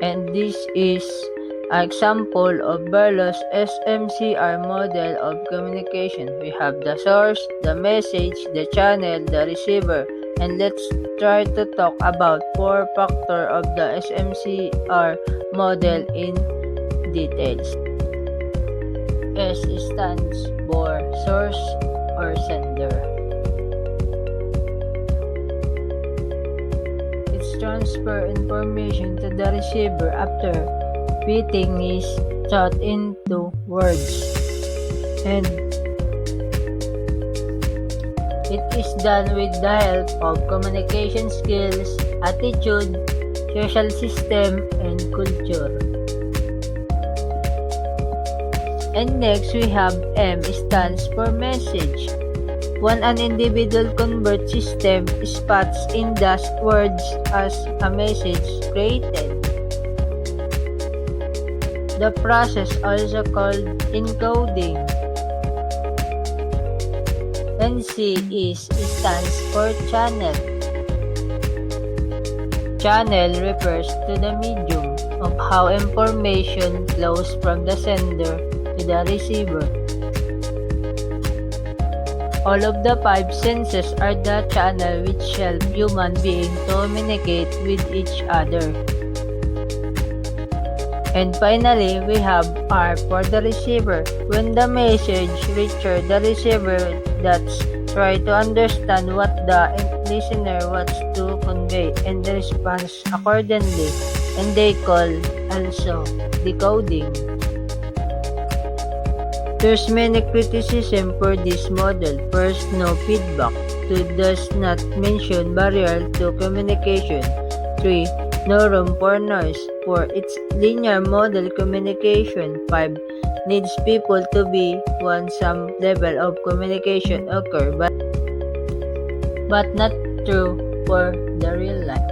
And this is an example of Berlo's SMCR model of communication. We have the source, the message, the channel, the receiver, and let's try to talk about 4 factors of the SMCR model in details. S stands for source or sender. It's transfer information to the receiver after fitting is thought into words, and it is done with the help of communication skills, attitude, social system, and culture. And next we have M stands for message. When an individual convert system spots in the words as a message created. The process also called encoding. And C stands for channel. Channel refers to the medium of how information flows from the sender to the receiver. All of the 5 senses are the channel which help human beings to communicate with each other. And finally, we have R for the receiver. When the message reaches the receiver, that's try to understand what the listener wants to convey and the response accordingly, and they call also decoding. There's many criticism for this model. First, no feedback. 2, does not mention barrier to communication. 3, no room for noise. 4, it's linear model communication. 5, needs people to be one some level of communication occur, but not true for the real life.